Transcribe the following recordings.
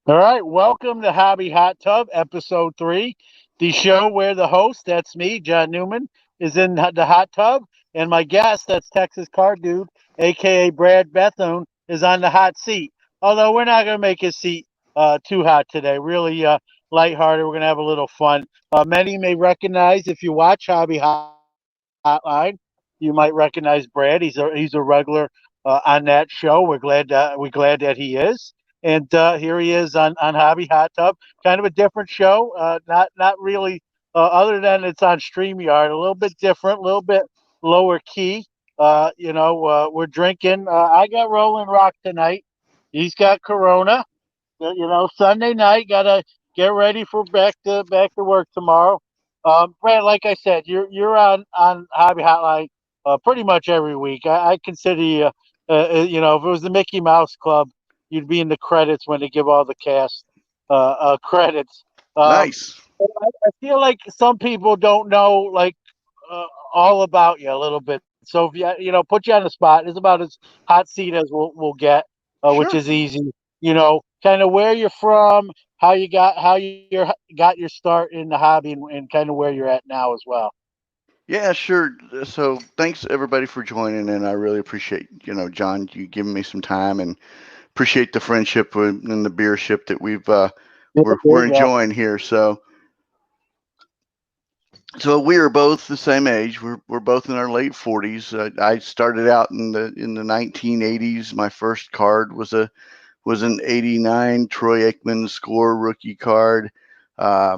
All right, welcome to Hobby Hot Tub, episode 3, the show where the host, that's me, John Newman, is in the hot tub, and my guest, that's Texas Car Dude, aka Brad Bethune, is on the hot seat. Although we're not going to make his seat too hot today, really lighthearted. We're going to have a little fun. Many may recognize, if you watch Hobby Hotline, you might recognize Brad. He's a regular on that show. We're glad that he is. And here he is on Hobby Hot Tub. Kind of a different show. Not really. Other than it's on StreamYard, a little bit different, a little bit lower key. We're drinking. I got Rolling Rock tonight. He's got Corona. Sunday night. Gotta get ready for back to work tomorrow. Brad, like I said, you're on Hobby Hotline pretty much every week. I consider you. If it was the Mickey Mouse Club, you'd be in the credits when they give all the cast credits. Um, Nice. I feel like some people don't know uh, all about you a little bit. So if put you on the spot, it's about as hot seat as we'll get, which Sure. is easy. Kind of where you're from, how you got your start in the hobby, and kind of where you're at now as well. Yeah, sure. So thanks everybody for joining, and I really appreciate, John, you giving me some time, and appreciate the friendship and the beership that Yeah, there we're you go. enjoying here. So we are both the same age. We're both in our late 40s. I started out in the 1980s. My first card was an '89 Troy Aikman score rookie card. I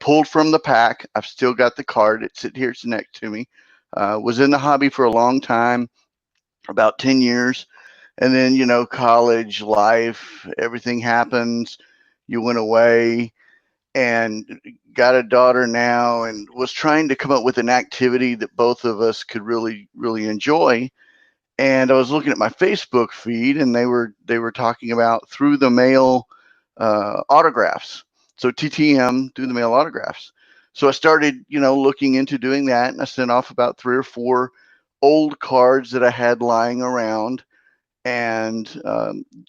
pulled from the pack. I've still got the card. It's here. It's next to me. Was in the hobby for a long time, about 10 years, and then college life, everything happens. You went away and got a daughter now, and was trying to come up with an activity that both of us could really enjoy. And I was looking at my Facebook feed, and they were talking about through the mail autographs. So TTM, through the mail autographs. So I started, looking into doing that, and I sent off about 3 or 4 old cards that I had lying around, and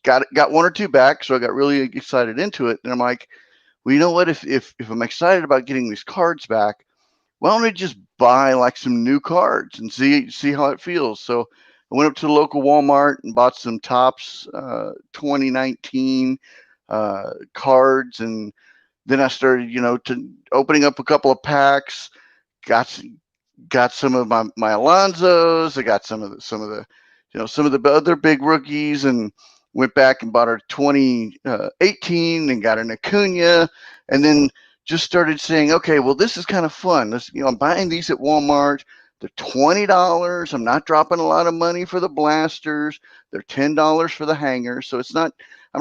got 1 or 2 back. So I got really excited into it, and I'm like, well, you know what? If I'm excited about getting these cards back, why don't I just buy like some new cards and see how it feels? So I went up to the local Walmart and bought some Tops 2019 cards, and then I started, to opening up a couple of packs. Got got some of my Alonzos. I got some of the other big rookies, and went back and bought our 2018 and got an Acuna, and then just started saying, okay, well, this is kind of fun. I'm buying these at Walmart. They're $20. I'm not dropping a lot of money for the blasters. They're $10 for the hangers. So I'm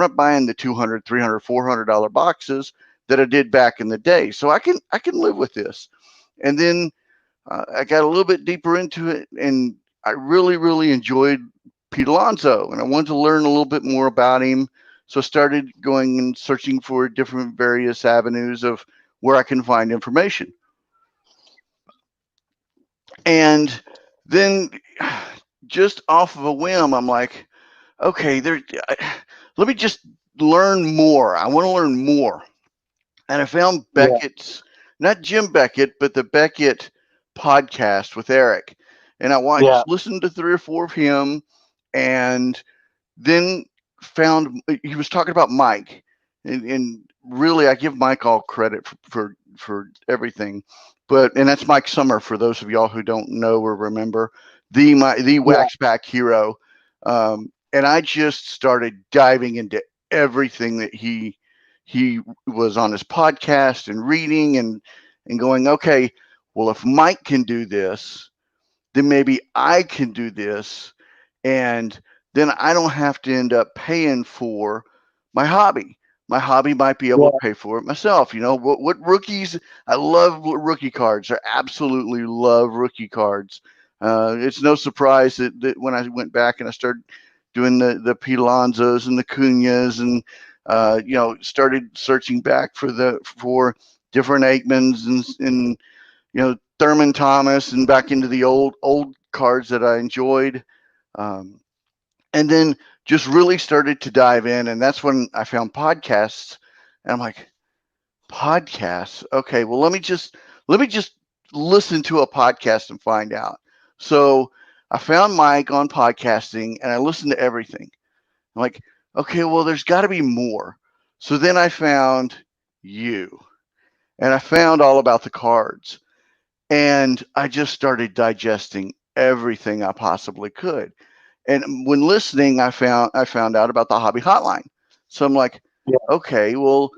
not buying the 200, 300, $400 boxes that I did back in the day. So I can live with this. And then I got a little bit deeper into it, and I really enjoyed Pete Alonso, and I wanted to learn a little bit more about him. So I started going and searching for different various avenues of where I can find information. And then just off of a whim, I'm like, okay, let me just learn more. I want to learn more. And I found Yeah, Beckett's, not Jim Beckett, but the Beckett podcast with Eric. And I yeah, watched, listened to 3 or 4 of him, and then found he was talking about Mike. And really, I give Mike all credit for everything. And that's Mike Summer, for those of y'all who don't know or remember, the yeah. wax pack hero. And I just started diving into everything that he was on his podcast and reading, and going, okay, well, if Mike can do this, then maybe I can do this, and then I don't have to end up paying for my hobby. My hobby might be able to Yeah. pay for it myself. What rookies? I love rookie cards. I absolutely love rookie cards. It's no surprise that when I went back and I started doing the Pete Alonsos and the Cunyas, and started searching back for different Aikmans, and Thurman Thomas, and back into the old cards that I enjoyed. Um, and then just really started to dive in. And that's when I found podcasts. And I'm like, podcasts? Okay, well, let me just listen to a podcast and find out. So I found Mike on podcasting and I listened to everything. I'm like, okay, well, there's got to be more. So then I found you and I found all about the cards. And I just started digesting everything I possibly could. And when listening, I found out about the hobby hotline. So I'm like, Yeah. okay, well,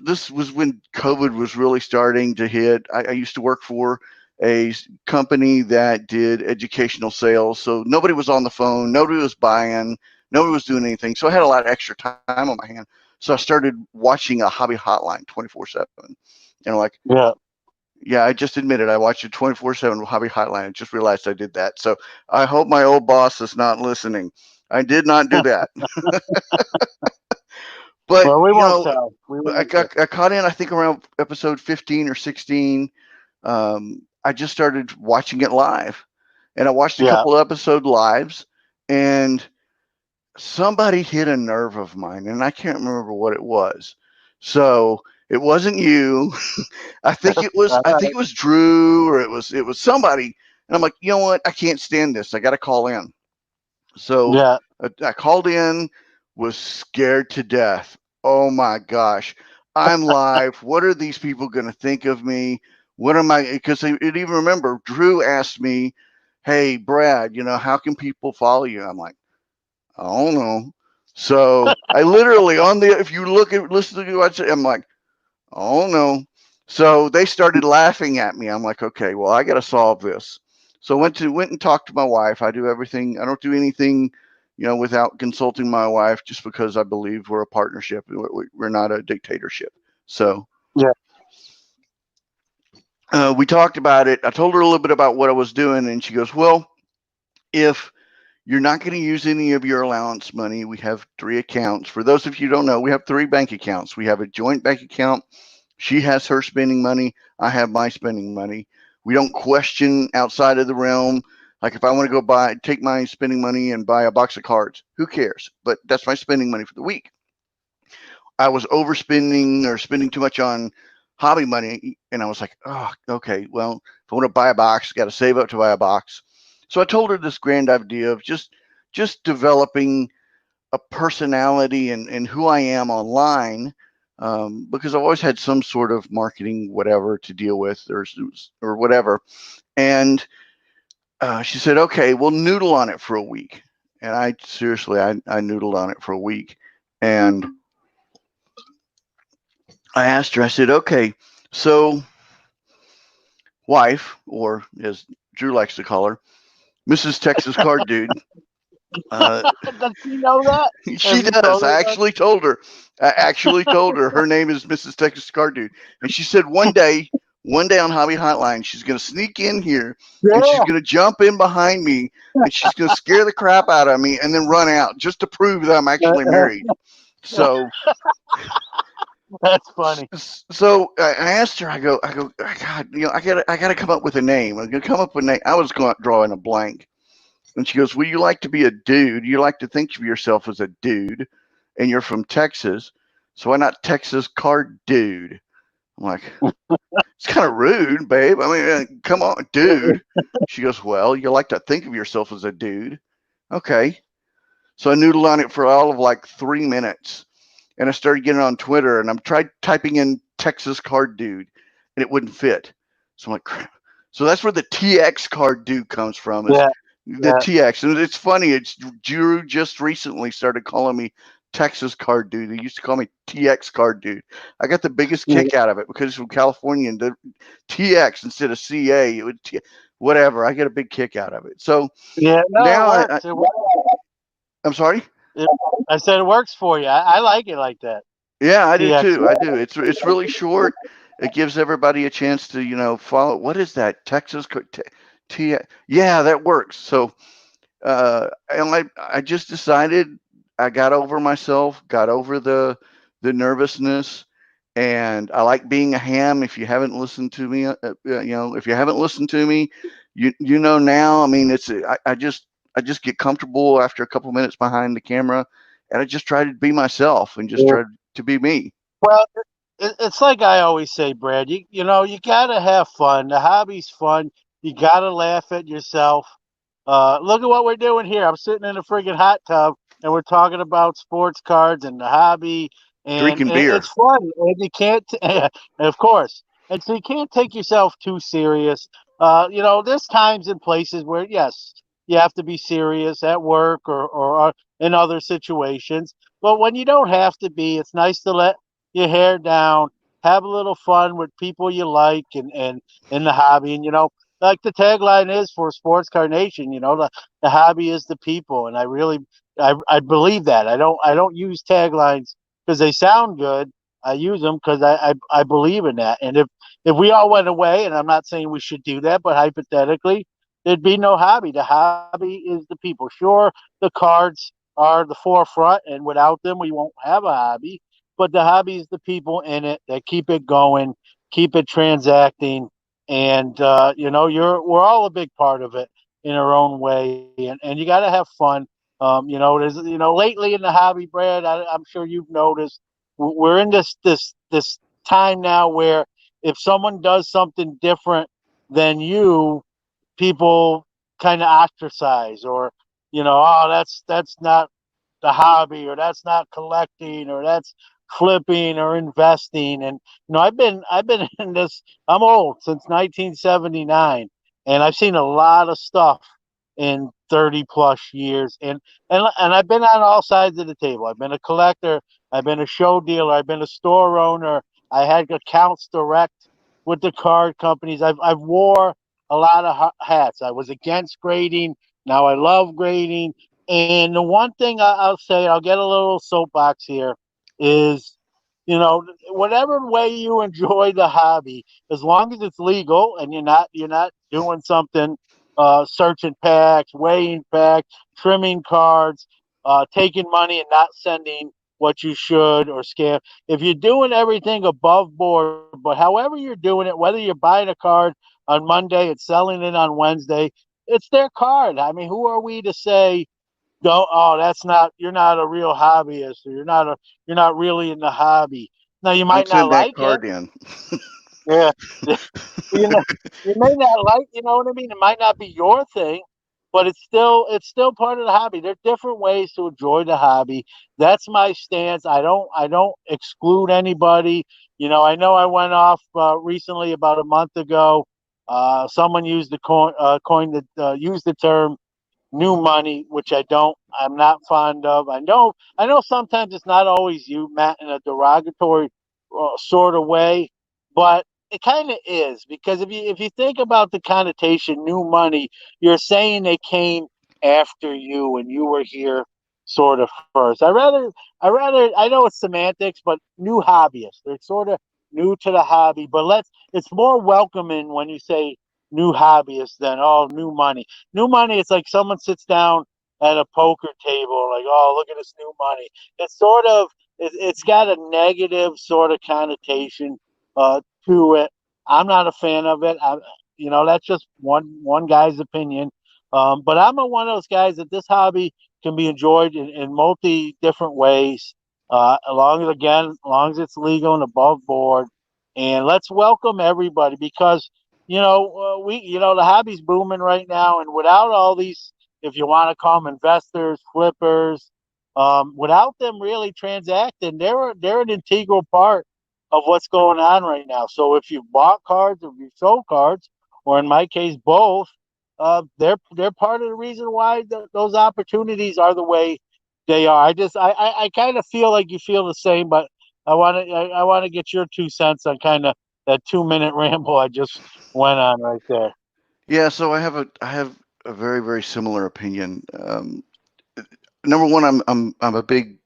this was when COVID was really starting to hit. I used to work for a company that did educational sales. So nobody was on the phone, nobody was buying, nobody was doing anything. So I had a lot of extra time on my hand. So I started watching a hobby hotline 24/7. And I'm like, Yeah. yeah, I just admitted I watched a 24/7 hobby hotline. I just realized I did that. So I hope my old boss is not listening. I did not do that. But, Well, we won't tell. We won't tell. I caught in, I think, around episode 15 or 16. I just started watching it live. And I watched a Yeah. couple of episode lives. And somebody hit a nerve of mine. And I can't remember what it was. So it wasn't you. All I think right. it was Drew, or it was somebody. And I'm like, you know what? I can't stand this. I got to call in. So Yeah. I called in, was scared to death. Oh my gosh, I'm live. What are these people going to think of me? What am I? Because it even remember Drew asked me, "Hey Brad, how can people follow you?" I'm like, I don't know. So I literally if you listen to what I'm like, oh no. So they started laughing at me. I'm like, okay, well, I got to solve this. So went and talked to my wife. I do everything. I don't do anything, without consulting my wife, just because I believe we're a partnership. We're not a dictatorship. So Yeah. we talked about it. I told her a little bit about what I was doing, and she goes, well, if you're not going to use any of your allowance money, we have 3 accounts. For those of you who don't know, we have 3 bank accounts. We have a joint bank account. She has her spending money. I have my spending money. We don't question outside of the realm. Like if I want to go take my spending money and buy a box of cards, who cares? But that's my spending money for the week. I was overspending or spending too much on hobby money. And I was like, oh, okay, well, if I want to buy a box, got to save up to buy a box. So I told her this grand idea of just developing a personality and who I am online, because I've always had some sort of marketing whatever to deal with or whatever. And she said, okay, we'll noodle on it for a week. And I noodled on it for a week. And I asked her, I said, okay, so wife, or as Drew likes to call her, Mrs. Texas Card Dude. Does she know that? She Have you does. told her I that? actually told her. I actually told her her name is Mrs. Texas Card Dude, and she said one day on Hobby Hotline, she's gonna sneak in here and she's Yeah. gonna jump in behind me and she's gonna scare the crap out of me and then run out just to prove that I'm actually married. So, That's funny. so I asked her. I go. God, I gotta come up with a name. I'm gonna come up with a name. I was drawing a blank. And she goes, well, you like to be a dude. You like to think of yourself as a dude, and you're from Texas. So why not Texas Card Dude? I'm like, it's kind of rude, babe. I mean, come on, dude. She goes, well, you like to think of yourself as a dude. Okay. So I noodled on it for all of like 3 minutes. And I started getting on Twitter and I'm tried typing in Texas Card Dude and it wouldn't fit. So I'm like, crap. So that's where the TX Card Dude comes from, is Yeah. the Yeah. TX. And it's funny, it's Drew just recently started calling me Texas Card Dude. He used to call me TX Card Dude. I got the biggest Yeah. kick out of it because he's from California and the TX instead of CA, it would whatever. I get a big kick out of it. So Yeah. No, it now works. It works. I'm sorry. Yeah. I said it works for you. I like it like that. Yeah, I do TX. too. I do. It's really short. It gives everybody a chance to follow. What is that? Yeah, that works. So and I just decided I got over myself, got over the nervousness, and I like being a ham. If you haven't listened to me, if you haven't listened to me, you know now. I mean, just get comfortable after a couple minutes behind the camera, and I just try to be myself and just try to be me. Well, it's like I always say, Brad. You gotta have fun. The hobby's fun. You gotta laugh at yourself. Look at what we're doing here. I'm sitting in a friggin' hot tub, and we're talking about sports cards and the hobby, and Drinking beer. it's fun. And you can't, of course, and so you can't take yourself too serious. There's times and places where yes, you have to be serious at work or in other situations. But when you don't have to be, it's nice to let your hair down, have a little fun with people you like, and in the hobby, and like the tagline is for Sports Car Nation, the hobby is the people, and I believe that. I don't use taglines because they sound good. I use them because I believe in that. And if we all went away, and I'm not saying we should do that, but hypothetically, there'd be no hobby. The hobby is the people. Sure, the cards are the forefront, and without them, we won't have a hobby. But the hobby is the people in it that keep it going, keep it transacting, and we're all a big part of it in our own way, and you got to have fun. There's lately in the hobby, Brad. I'm sure you've noticed we're in this time now where if someone does something different than you, people kind of ostracize, or oh, that's not the hobby, or that's not collecting, or that's flipping or investing. And I've been in this. I'm old, since 1979, and I've seen a lot of stuff in 30 plus years, and I've been on all sides of the table. I've been a collector, I've been a show dealer, I've been a store owner, I had accounts direct with the card companies. I've wore a lot of hats. I was against grading, now I love grading. And the one thing I'll say, I'll get a little soapbox here, is, whatever way you enjoy the hobby, as long as it's legal and you're not doing something, searching packs, weighing packs, trimming cards, taking money and not sending what you should, or scam. If you're doing everything above board, but however you're doing it, whether you're buying a card on Monday and selling it on Wednesday, it's their card. I mean, who are we to say, don't, oh, that's not, you're not a real hobbyist, or you're not really in the hobby. Now you Don't might not send that like it. card in. Yeah. you know you may not like, you know what I mean? It might not be your thing, but it's still part of the hobby. There are different ways to enjoy the hobby. That's my stance. I don't exclude anybody. I know I went off recently, about a month ago. Someone used the used the term new money, which I'm not fond of. I know sometimes it's not always you, Matt, in a derogatory sort of way, but it kind of is, because if you think about the connotation, new money, you're saying they came after you and you were here sort of first. I know it's semantics, but new hobbyists, they're sort of new to the hobby, but it's more welcoming when you say new hobbyists than, oh, new money. New money, it's like someone sits down at a poker table, like, oh, look at this new money. It's got a negative sort of connotation to it. I'm not a fan of it. That's just one guy's opinion. But I'm one of those guys that this hobby can be enjoyed in multi different ways, as long as it's legal and above board. And let's welcome everybody, because the hobby's booming right now, and without all these, if you want to call them investors, flippers, without them really transacting, they're an integral part of what's going on right now. So if you bought cards, or you sold cards, or in my case both, they're part of the reason why those opportunities are the way they are. I kind of feel like you feel the same, but I want to get your 2 cents on kind of that 2 minute ramble I just went on right there. Yeah, so I have a very very similar opinion. Number one, I'm a big,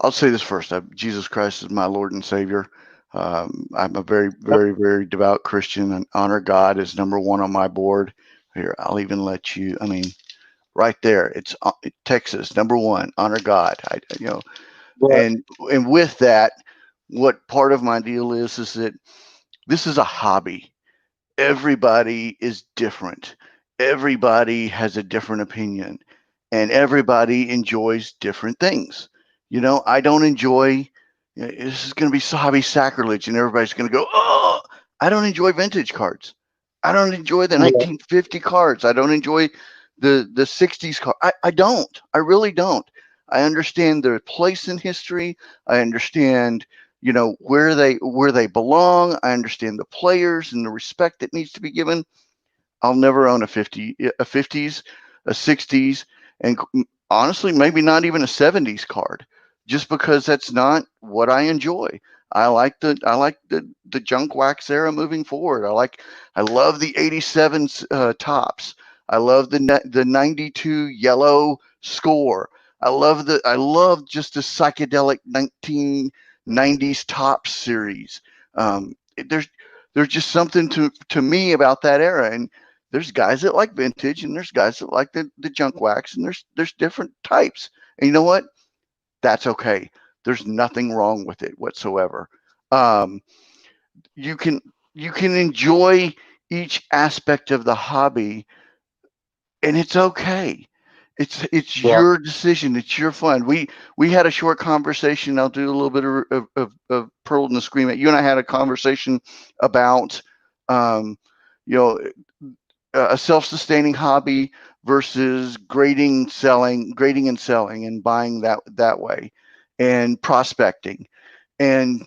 I'll say this first. Jesus Christ is my Lord and Savior. I'm a very Yep. very very devout Christian, and honor God is number one on my board. Here, I'll even let you. I mean, right there, it's Texas number one. Honor God. Yeah. And with that, what part of my deal is that this is a hobby. Everybody is different. everybody has a different opinion and everybody enjoys different things. I don't enjoy, this is going to be hobby sacrilege and everybody's going to go, oh, I don't enjoy vintage cards. I don't enjoy the Yeah. 1950 cards. I don't enjoy the 60s card. I don't. I really don't. I understand their place in history. I understand, where they belong. I understand the players and the respect that needs to be given. I'll never own a 50s, a 60s, and honestly, maybe not even a 70s card, just because that's not what I enjoy. I like the junk wax era moving forward. I love the 87 tops. I love the 92 yellow score. I love just the psychedelic 1990s tops series. There's just something to me about that era, and there's guys that like vintage and there's guys that like the junk wax, and there's different types. And you know what? That's okay. There's nothing wrong with it whatsoever. Um, you can you can enjoy each aspect of the hobby, and it's okay. It's Yeah. your decision. It's your fun. We had a short conversation. I'll do a little bit of Pearl and the Scream. You and I had a conversation about um, you know a self-sustaining hobby versus grading and selling and buying that way, and prospecting. And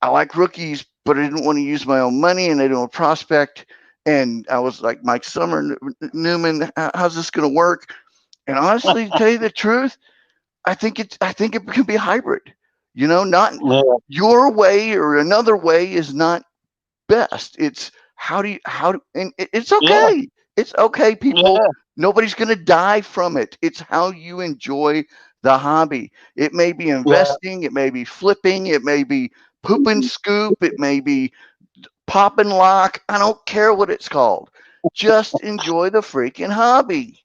I like rookies, but I didn't want to use my own money and I didn't want to prospect. And I was like, Mike Summer, Newman, how's this going to work? And honestly, to tell you the truth, I think it can be a hybrid. Not Yeah. your way or another way is not best. It's and it's Yeah. okay. It's okay, people. Yeah. Nobody's going to die from it. It's how you enjoy the hobby. It may be Yeah. investing, it may be flipping, it may be poop and scoop, it may be pop and lock. I don't care what it's called. Just enjoy the freaking hobby.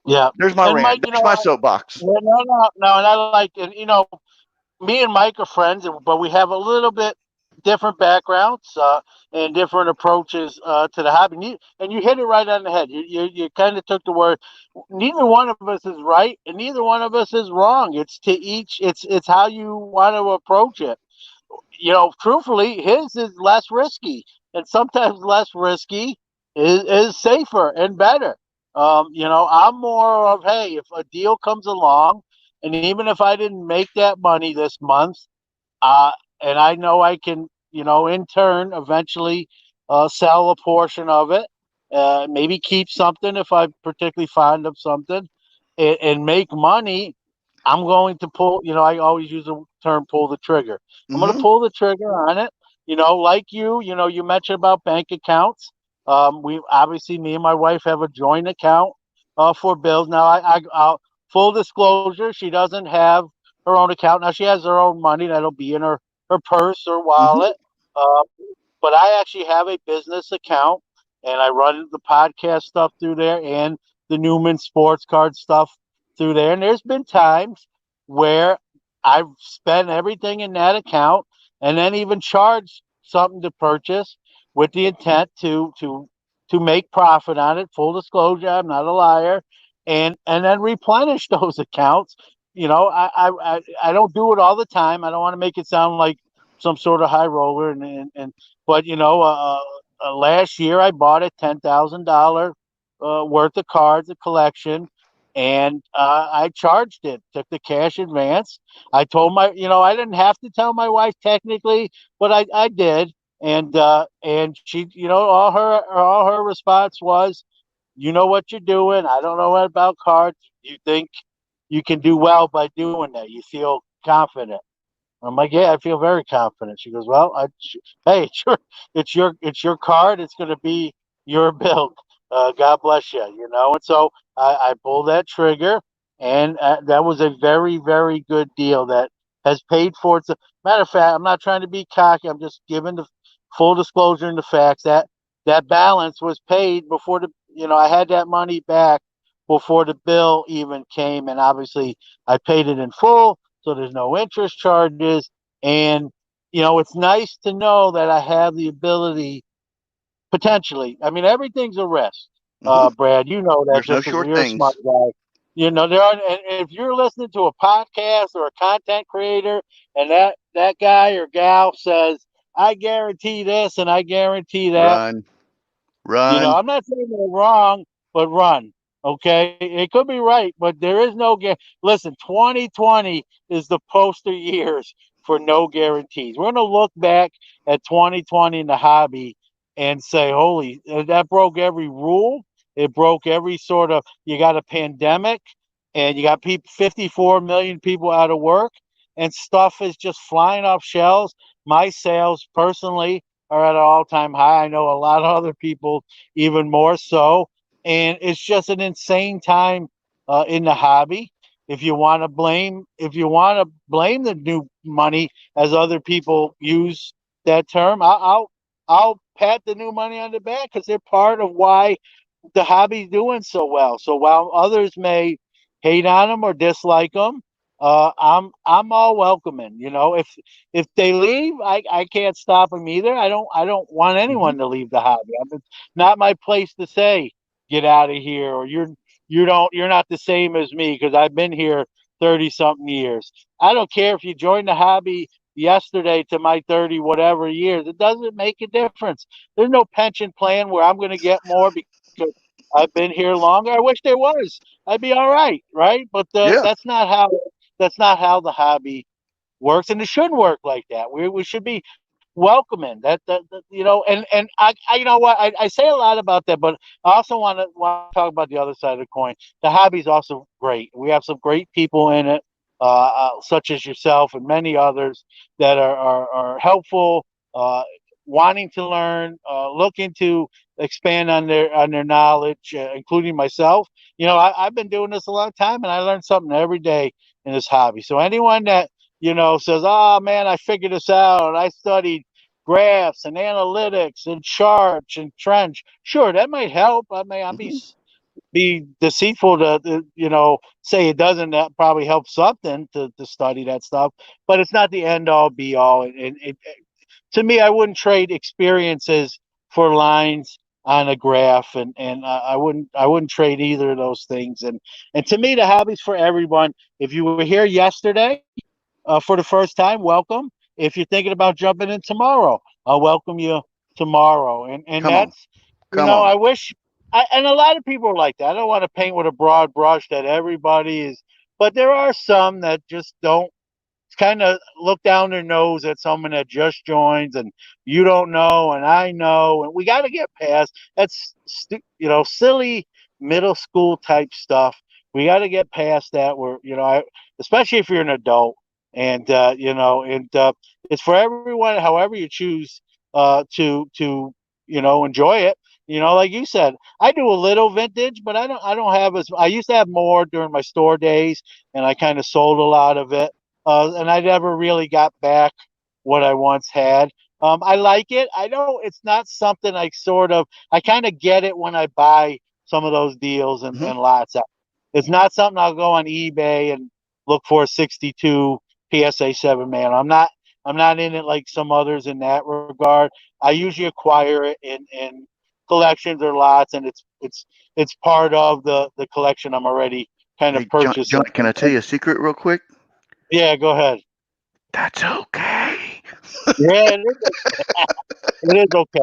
Yeah. There's my And rant. Mike, There's my soapbox. no, no, no, and I like, and me and Mike are friends, but we have a little bit different backgrounds and different approaches to the hobby. And you hit it right on the head. You kind of took the word. Neither one of us is right, and neither one of us is wrong. It's to each. It's how you want to approach it. Truthfully, his is less risky, and sometimes less risky is safer and better. I'm more of, hey, if a deal comes along, and even if I didn't make that money this month, uh, and I know I can, in turn, eventually sell a portion of it, maybe keep something if I'm particularly fond of something, and make money. I'm going to pull, I always use the term pull the trigger. I'm going to Hmm. pull the trigger on it. Like you mentioned about bank accounts. We obviously, me and my wife have a joint account for bills. Now, full disclosure, she doesn't have her own account. Now, she has her own money that'll be in her purse or Hmm. wallet. Uh, but I actually have a business account, and I run the podcast stuff through there and the Newman sports card stuff through there. And there's been times where I've spent everything in that account and then even charged something to purchase with the intent to make profit on it. Full disclosure, I'm not a liar, and then replenish those accounts. I don't do it all the time. I don't want to make it sound like some sort of high roller, but last year I bought a $10,000 worth of cards, a collection, and I charged it. Took the cash advance. I told I didn't have to tell my wife technically, but I did, and she, all her response was, "You know what you're doing. I don't know what about cards. You think you can do well by doing that. You feel confident." I'm like, yeah, I feel very confident. She goes, well, hey, sure, it's your card. It's going to be your build. God bless you, And so I pulled that trigger, and that was a very, very good deal that has paid for it. Matter of fact, I'm not trying to be cocky. I'm just giving the full disclosure and the facts that that balance was paid before I had that money back before the bill even came, and obviously I paid it in full, so there's no interest charges. And it's nice to know that I have the ability potentially. I mean, everything's a risk. Hmm. Brad. You know that There's no just because short you're a smart things. guy. You know there are, and if you're listening to a podcast or a content creator, and that guy or gal says, "I guarantee this and I guarantee that," Run, run. I'm not saying they're wrong, but run. Okay, it could be right, but there is no listen. 2020 is the poster years for no guarantees. We're going to look back at 2020 in the hobby and say, "Holy, that broke every rule. It broke every sort of. You got a pandemic, and you got 54 million people out of work, and stuff is just flying off shelves. My sales personally are at an all-time high. I know a lot of other people even more so, and it's just an insane time in the hobby. If you want to blame the new money, as other people use that term, I'll pat the new money on the back because they're part of why the hobby's doing so well. So while others may hate on them or dislike them, I'm all welcoming. If they leave, I can't stop them either. I don't want Hmm. anyone to leave the hobby. It's not my place to say get out of here or you're not the same as me because I've been here 30 something years. I don't care if you joined the hobby yesterday to my 30 whatever years. It doesn't make a difference. There's no pension plan where I'm going to get more because I've been here longer. I wish there was. I'd be all right, right? But Yeah. that's not how the hobby works, and it shouldn't work like that. We should be welcoming and I you know what I say a lot about that, but I also want to talk about the other side of the coin. The hobby's also great. We have some great people in it, such as yourself and many others that are helpful, uh, wanting to learn, looking to expand on their knowledge, including myself. I've been doing this a long time, and I learn something every day in this hobby. So anyone that says, "Oh man, I figured this out. I studied graphs and analytics and charts and trends." Sure, that might help. I may I'll Hmm. be deceitful to say it doesn't. That probably helps something to study that stuff, but it's not the end all be all. And to me, I wouldn't trade experiences for lines on a graph, and I wouldn't trade either of those things. And to me, the hobby's for everyone. If you were here yesterday for the first time, welcome. If you're thinking about jumping in tomorrow, I'll welcome you tomorrow. And Come on. that's, Come on. I wish, and a lot of people are like that. I don't want to paint with a broad brush that everybody is, but there are some that just don't kind of look down their nose at someone that just joins, and you don't know and I know, and we got to get past that's silly middle school type stuff. We got to get past that where especially if you're an adult, and it's for everyone however you choose to enjoy it. Like you said, I do a little vintage, but I don't have as I used to have more during my store days, and I kind of sold a lot of it, and I never really got back what I once had. I like it. I know it's not something I I kind of get it when I buy some of those deals and, Hmm. and lots. It's not something I'll go on eBay and look for a 62 PSA 7 man. I'm not in it like some others in that regard. I usually acquire it in collections or lots, and it's part of the collection I'm already kind of Hey, John, purchasing. can I tell you a secret real quick? Yeah, go ahead. That's okay. Yeah, it is okay,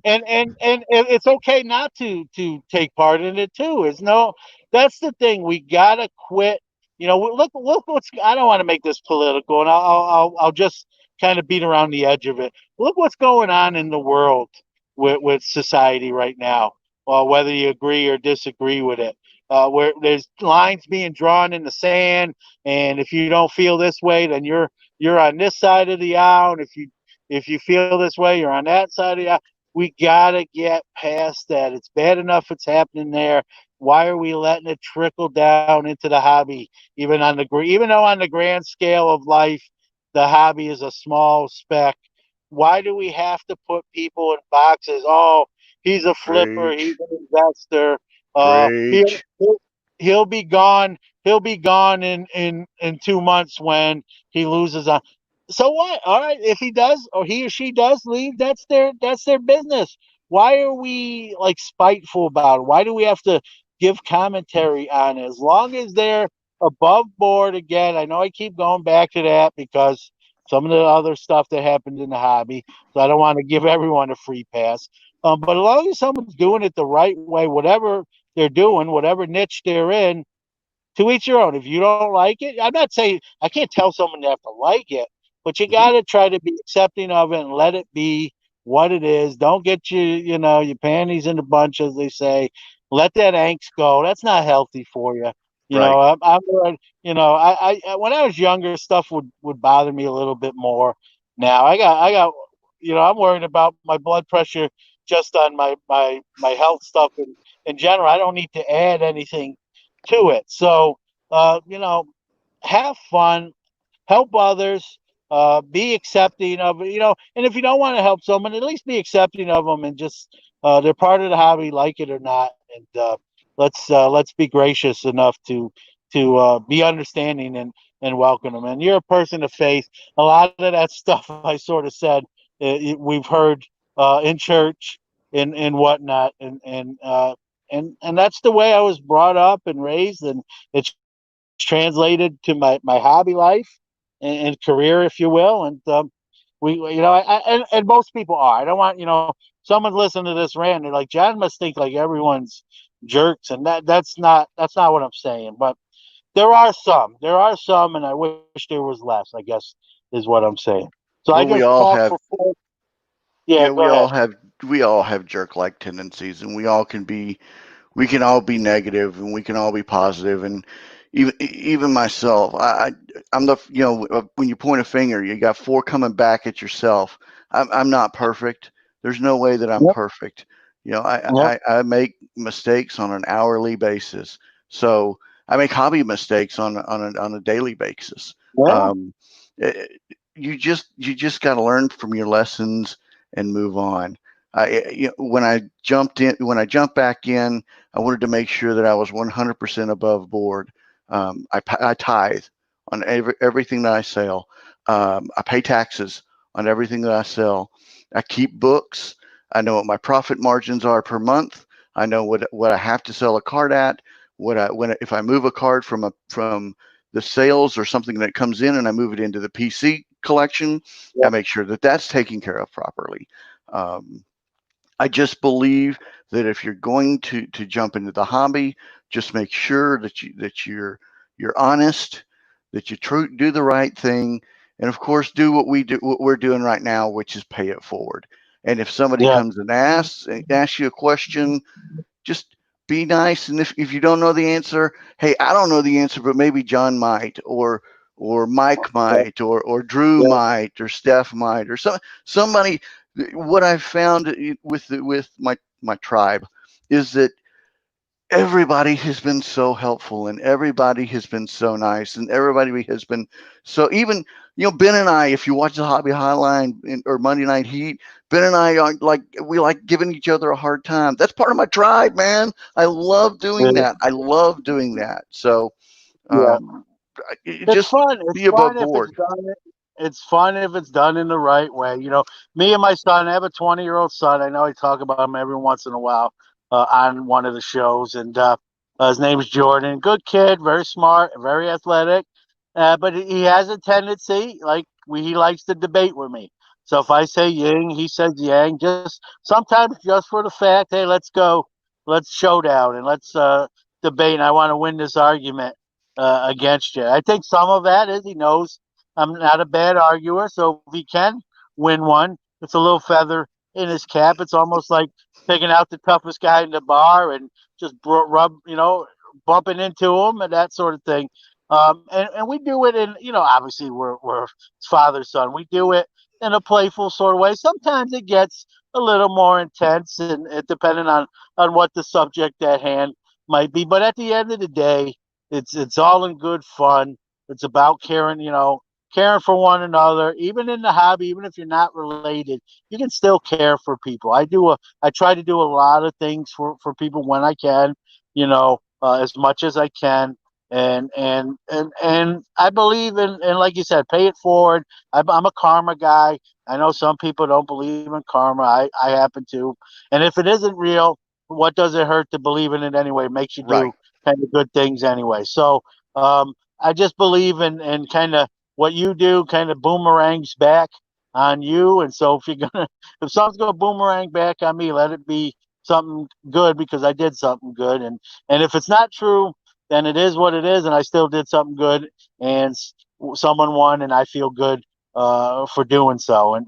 and it's okay not to take part in it too. It's no, that's the thing. We gotta quit. Look what's. I don't want to make this political, and I'll just kind of beat around the edge of it. Look what's going on in the world with society right now. Well, whether you agree or disagree with it, where there's lines being drawn in the sand, and if you don't feel this way, then you're on this side of the aisle, and if you feel this way, you're on that side of the aisle. We gotta get past that. It's bad enough it's happening there. Why are we letting it trickle down into the hobby? Even though on the grand scale of life, the hobby is a small speck. Why do we have to put people in boxes? Oh, he's a flipper. He's Preach. an investor. Uh, he Preach. he'll, he'll be gone. He'll be gone in 2 months when he loses on. So what? All right, if he does or he or she does leave, that's their business. why are we like spiteful about it? Why do we have to give commentary on it? As long as they're above board, again, I know I keep going back to that because some of the other stuff that happened in the hobby, so I don't want to give everyone a free pass. But as long as someone's doing it the right way, whatever they're doing, whatever niche they're in, to each your own. If you don't like it, I'm not saying I can't tell someone they have to like it, but you Mhm. got to try to be accepting of it and let it be what it is. Don't get your panties in a bunch, as they say. Let that angst go. That's not healthy for you. Right. When I was younger, stuff would bother me a little bit more. Now I'm worried about my blood pressure just on my health stuff in general. I don't need to add anything to it. So, have fun, help others, be accepting of it, and if you don't want to help someone, at least be accepting of them and just they're part of the hobby, like it or not. And let's be gracious enough to be understanding and welcome them. And you're a person of faith. A lot of that stuff I sort of said we've heard in church and whatnot, and that's the way I was brought up and raised, and it's translated to my hobby life and career, if you will. And and most people are. I don't want someone listen to this rant. They're like, John must think like everyone's jerks, and that's not what I'm saying. But there are some, and I wish there was less. I guess is what I'm saying. So I Well, just talked for four. Yeah, yeah, go ahead. we all have jerk-like tendencies, and we can all be negative and we can all be positive, and even myself, I'm the when you point a finger, you got four coming back at yourself. I'm not perfect. There's no way that I'm Yep. perfect. Yep. I make mistakes on an hourly basis, so I make hobby mistakes on a daily basis. Yeah. um, eh, you just got to learn from your lessons and move on. When I jumped back in, I wanted to make sure that I was 100% above board. I tithe on everything that I sell. I pay taxes on everything that I sell. I keep books. I know what my profit margins are per month. I know what I have to sell a card at. If I move a card from the sales or something that comes in and I move it into the PC collection, I Yep. make sure that that's taken care of properly. Um, I just believe that if you're going to jump into the hobby, just make sure that you're honest, that you do the right thing, and of course do what we're doing right now, which is pay it forward. And if somebody Yeah. comes and asks you a question, just be nice. And if you don't know the answer, hey, I don't know the answer, but maybe John might, or Mike Yeah. might, or Drew Yeah. might, or Steph might, or somebody. What I've found with my tribe is that everybody has been so helpful, and everybody has been so nice, and everybody has been so, even Ben and I, if you watch the Hobby Highline or Monday Night Heat, Ben and I are like, we like giving each other a hard time. That's part of my tribe, man. I love doing Yeah. that. I love doing that. So Yeah. um It's just fun. It's be above fun if it's board. done. It's fun if it's done in the right way. Me and my son, I have a 20-year-old son. I know I talk about him every once in a while on one of the shows, and his name's Jordan. Good kid, very smart, very athletic, but he has a tendency, like he likes to debate with me. So if I say yin, he says yang. Just sometimes, just for the fact, hey, let's go, let's showdown, and let's debate. And I want to win this argument against you. I think some of that is he knows I'm not a bad arguer, so if he can win one, it's a little feather in his cap. It's almost like picking out the toughest guy in the bar and just bumping into him and that sort of thing. And we do it in, obviously we're father son. We do it in a playful sort of way. Sometimes it gets a little more intense, and it depending on what the subject at hand might be. But at the end of the day, it's all in good fun. It's about caring for one another, even in the hobby, even if you're not related, you can still care for people. I try to do a lot of things for people when I can, as much as I can, and I believe in like you said, pay it forward. I'm a karma guy. I know some people don't believe in karma. I happen to, and if it isn't real, what does it hurt to believe in it anyway? It makes you do Right. kind of good things anyway. So I just believe in kind of what you do, kind of boomerangs back on you. And so if you're gonna, if something's gonna boomerang back on me, let it be something good because I did something good. And if it's not true, then it is what it is, and I still did something good, and someone won, and I feel good for doing so. And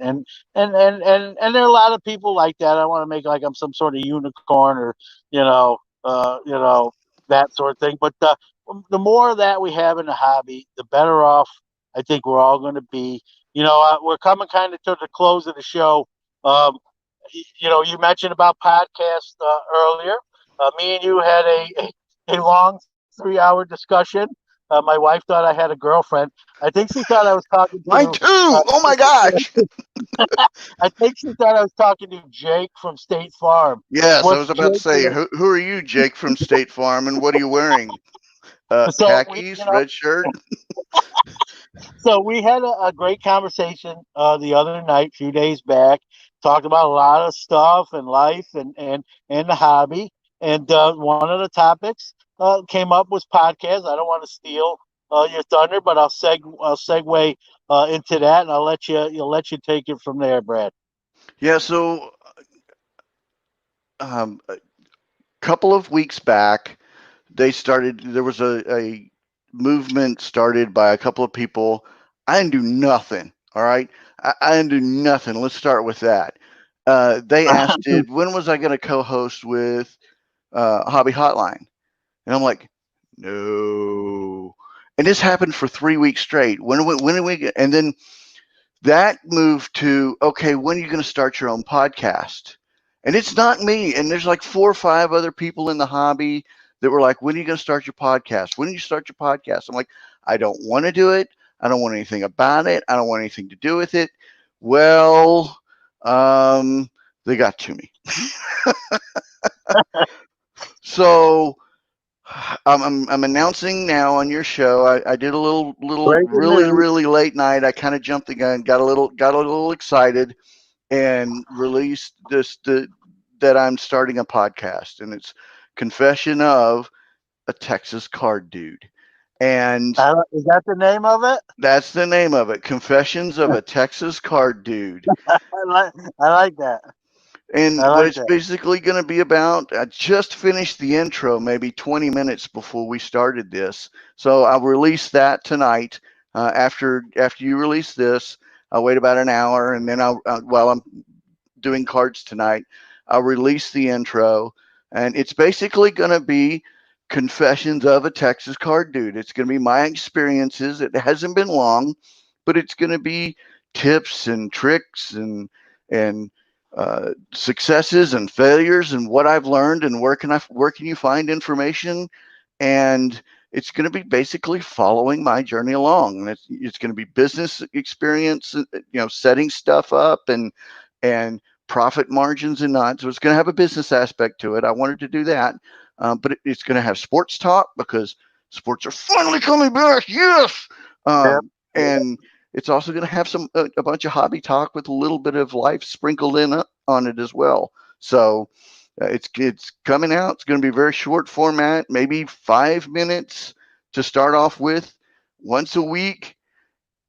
there are a lot of people like that. I want to make like I'm some sort of unicorn or you know you know that sort of thing. But the more of that we have in the hobby, the better off I think we're all going to be. We're coming kind of to the close of the show. Um, you mentioned about podcasts earlier. Me and you had a long 3 hour discussion. My wife thought I had a girlfriend. I think she thought I was talking Mine to. too. Oh my gosh. I think she thought I was talking to Jake from State Farm. Yes, I What's was about to Jake? say, who are you, Jake from State Farm, and what are you wearing? So we, Khakis, red shirt. so we had a great conversation the other night, a few days back. Talked about a lot of stuff and life and the hobby. And one of the topics came up was podcasts. I don't want to steal your thunder, but I'll segue into that, and I'll let you take it from there, Brad. Yeah. So, a couple of weeks back, they started. There was a movement started by a couple of people. I didn't do nothing. All right. I didn't do nothing. Let's start with that. They asked, when was I going to co-host with Hobby Hotline? And I'm like, no. And this happened for 3 weeks straight. When are we get? And then that moved to, okay, when are you going to start your own podcast? And it's not me. And there's like 4 or 5 other people in the hobby that were like, when are you going to start your podcast? When do you start your podcast? I'm like, I don't want to do it. I don't want anything about it. I don't want anything to do with it. Well, they got to me. So I'm announcing now on your show. I did a little Breaking really news. late night. I kind of jumped the gun, got a little excited, and released that I'm starting a podcast, and it's Confession of a Texas Card Dude, and Is that the name of it? that's the name of it. Confessions of a Texas Card Dude. I like I like that. I And what like it's that. basically going to be about, I just finished the intro maybe 20 minutes before we started this. So I'll release that tonight. After you release this, I'll wait about an hour, and then while I'm doing cards tonight, I'll release the intro. And it's basically going to be Confessions of a Texas Card Dude. It's going to be my experiences. It hasn't been long, but it's going to be tips and tricks and successes and failures and what I've learned and where can you find information, and it's going to be basically following my journey along, and it's going to be business experience, setting stuff up and profit margins and not. So it's going to have a business aspect to it. I wanted to do that, but it's going to have sports talk because sports are finally coming back. Yes, Yep. and it's also going to have a bunch of hobby talk with a little bit of life sprinkled in on it as well. So it's coming out. It's going to be very short format, maybe 5 minutes to start off with, once a week,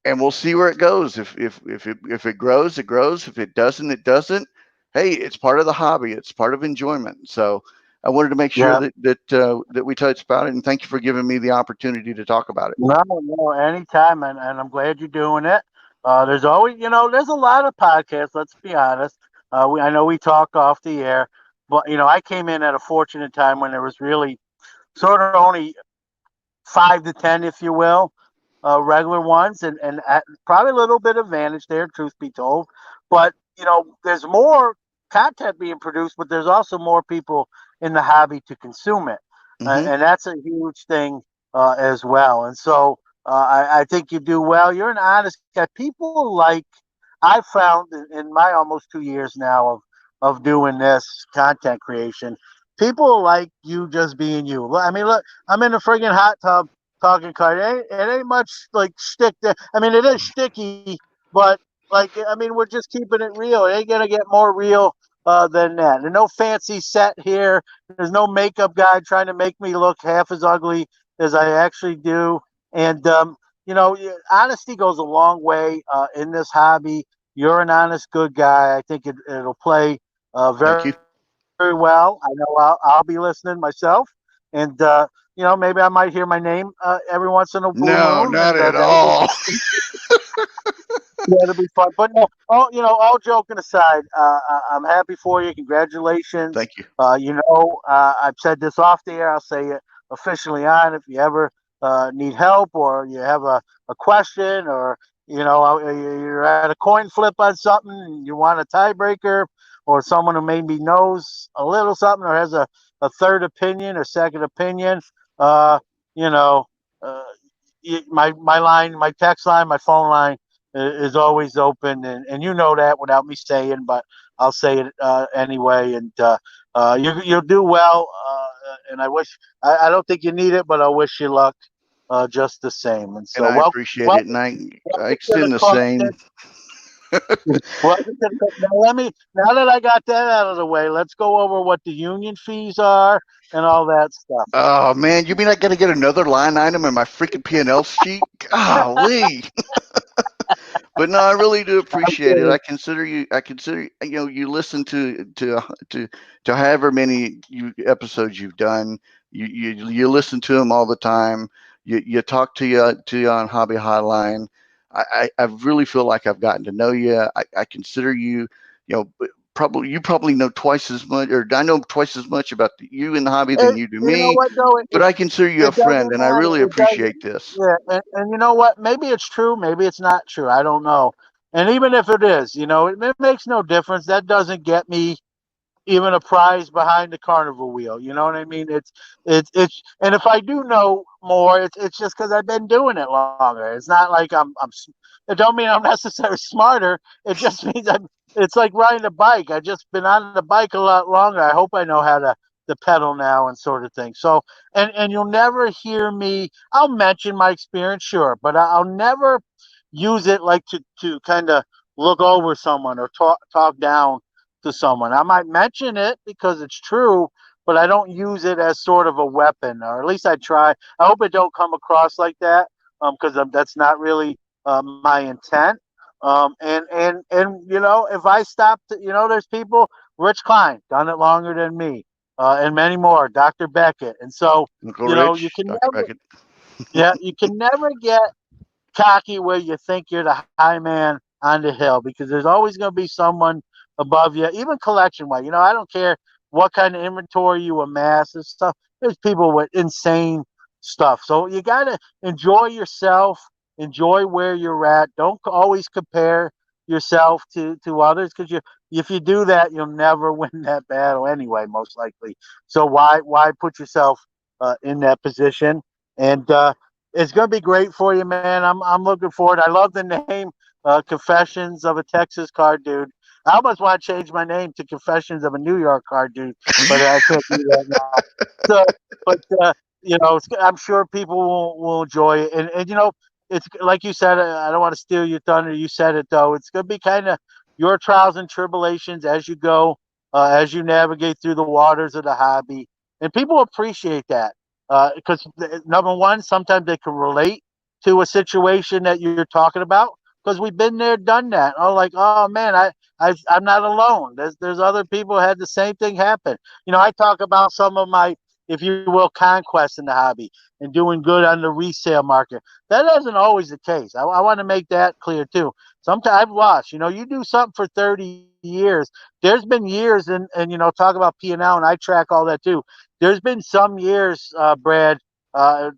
and we'll see where it goes. If it grows, it grows. If it doesn't, it doesn't. Hey, it's part of the hobby. It's part of enjoyment. So I wanted to make sure Yeah. that we touched about it, and thank you for giving me the opportunity to talk about it. No, no, anytime, and I'm glad you're doing it. There's always, there's a lot of podcasts. Let's be honest. I know we talk off the air, but I came in at a fortunate time when there was really sort of only 5 to 10, if you will, regular ones, and probably a little bit advantage there, truth be told. But there's more content being produced, but there's also more people in the hobby to consume it, Hmm. and that's a huge thing as well. And so I think you do well. You're an honest guy. People like I found in my almost 2 years now of doing this content creation. People like you just being you. I mean, look, I'm in a friggin' hot tub talking card. It ain't much like shtick. I mean, it is sticky, but like I mean, we're just keeping it real. It ain't gonna get more real than that. There's no fancy set here. There's no makeup guy trying to make me look half as ugly as I actually do. And honesty goes a long way in this hobby. You're an honest, good guy. I think it'll play Thank very you. well. I know I'll be listening myself, and maybe I might hear my name every once in a blue moon, No, and not at that'll be all. that'll be fun. But no, all joking aside, I'm happy for you. Congratulations. Thank you. I've said this off the air. I'll say it officially on. If you ever need help or you have a question or you're at a coin flip on something and you want a tiebreaker or someone who maybe knows a little something or has a third opinion or second opinion, uh, you know, uh, my line, my text line, my phone line is always open, and you know that without me saying, but I'll say it anyway. And you'll do well. And I don't think you need it, but I wish you luck just the same. And And so, I appreciate it. And I welcome to the extend the card. same. Welcome to the, now that I got that out of the way, let's go over what the union fees are and all that stuff. Oh man, you mean I got to get another line item in my freaking P&L sheet? Golly. But no, I really do appreciate it. Okay. I consider you listen to to however many episodes you've done. You listen to them all the time. You talk to you on Hobby Hotline. I really feel like I've gotten to know you. I consider you, probably you probably know twice as much, or I know twice as much about you in the hobby than you do You know me. what though? But I consider you a It friend, doesn't and I matter. really It doesn't. appreciate this. Yeah, and you know what? Maybe it's true. Maybe it's not true. I don't know. And even if it is, it makes no difference. That doesn't get me even a prize behind the carnival wheel. You know what I mean? It's and if I do know more, it's just because I've been doing it longer. It's not like It don't mean I'm necessarily smarter. It just means I'm. It's like riding a bike. I just been on the bike a lot longer. I hope I know how to pedal now and sort of thing. So and you'll never hear me. I'll mention my experience, sure, but I'll never use it like to kind of look over someone or talk down to someone. I might mention it because it's true, but I don't use it as sort of a weapon, or at least I try. I hope it don't come across like that, because that's not really my intent. And if I stop, there's people. Rich Klein done it longer than me, and many more. Dr. Beckett, and so Uncle you Rich, can Dr. never, Beckett. yeah, you can never get cocky where you think you're the high man on the hill because there's always going to be someone above you, even collection wise. I don't care what kind of inventory you amass and stuff. There's people with insane stuff. So you got to enjoy yourself, enjoy where you're at. Don't always compare yourself to others because if you do that, you'll never win that battle anyway, most likely. So why put yourself in that position? And it's going to be great for you, man. I'm looking forward. I love the name, Confessions of a Texas Car Dude. I almost want to change my name to Confessions of a New York Car Dude, but I can't do that now. So, but I'm sure people will enjoy it, and it's like you said. I don't want to steal your thunder. You said it though. It's going to be kind of your trials and tribulations as you go, as you navigate through the waters of the hobby, and people appreciate that because number one, sometimes they can relate to a situation that you're talking about because we've been there, done that. Oh, like, oh man, I'm not alone. There's other people who had the same thing happen. I talk about some of my, if you will, conquests in the hobby and doing good on the resale market. That isn't always the case. I want to make that clear too. Sometimes I've lost. You do something for 30 years. There's been years, and talk about P&L, and I track all that too. There's been some years, Brad,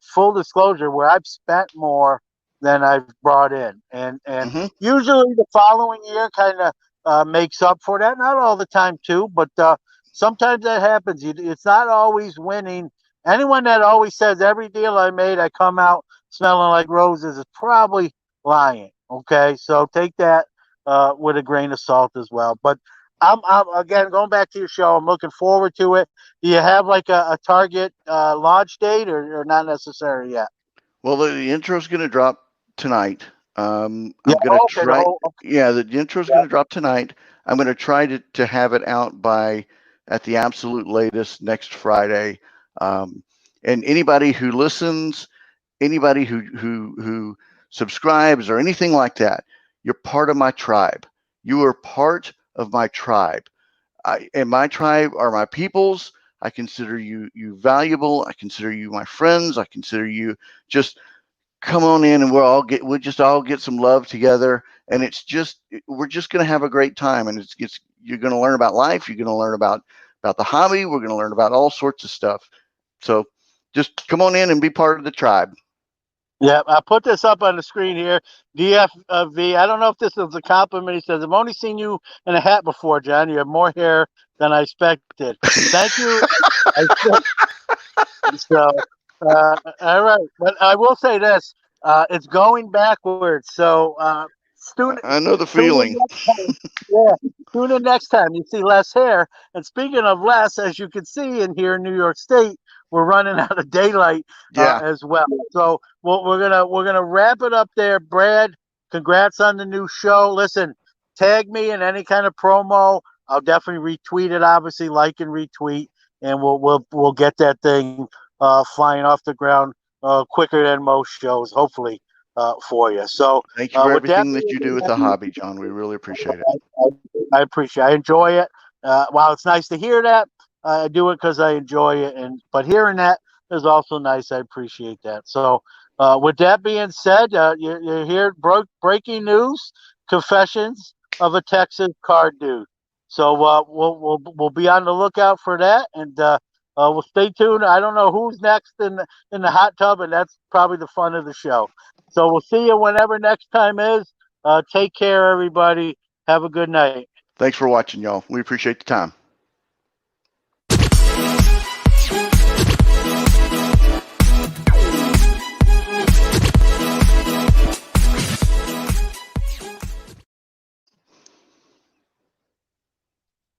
full disclosure, where I've spent more than I've brought in, and Hmm. usually the following year kind of makes up for that. Not all the time too, but sometimes that happens. It's not always winning. Anyone that always says every deal I made, I come out smelling like roses is probably lying. Okay, so take that with a grain of salt as well. But I'm again going back to your show. I'm looking forward to it. Do you have like a target launch date or not necessary yet? Well, the intro's going to drop tonight. Yeah. I'm going to Okay. The try. whole. Yeah, the intro's going to drop tonight. I'm going to try to have it out by at the absolute latest next Friday. Um, and anybody who listens, anybody who subscribes or anything like that, you're part of my tribe. You are part of my tribe. And my tribe are my peoples. I consider you valuable. I consider you my friends. I consider you just come on in and we'll just all get some love together, and we're just going to have a great time, and it's you're going to learn about life, you're going to learn about the hobby, we're going to learn about all sorts of stuff. So just come on in and be part of the tribe. Yeah, I put this up on the screen here. DFV. I don't know if this is a compliment. He says, "I've only seen you in a hat before, John. You have more hair than I expected. Thank you." I So, all right, but I will say this: it's going backwards. So, student, I know the tune in feeling. next time. Yeah, tune in next time. You see less hair. And speaking of less, as you can see in here in New York State, we're running out of daylight Yeah, as well. So, we're gonna wrap it up there, Brad. Congrats on the new show. Listen, tag me in any kind of promo. I'll definitely retweet it. Obviously, like and retweet, and we'll get that thing flying off the ground quicker than most shows, hopefully, for you. So, thank you for with that everything that you do with the hobby, John. We really appreciate it. I appreciate. I enjoy it. While it's nice to hear that, I do it because I enjoy it, and but hearing that is also nice. I appreciate that. So, with that being said, you're here. Breaking news: confessions of a Texas car dude. So we'll be on the lookout for that, and we'll stay tuned. I don't know who's next in the hot tub, and that's probably the fun of the show. So we'll see you whenever next time is. Take care, everybody. Have a good night. Thanks for watching, y'all. We appreciate the time.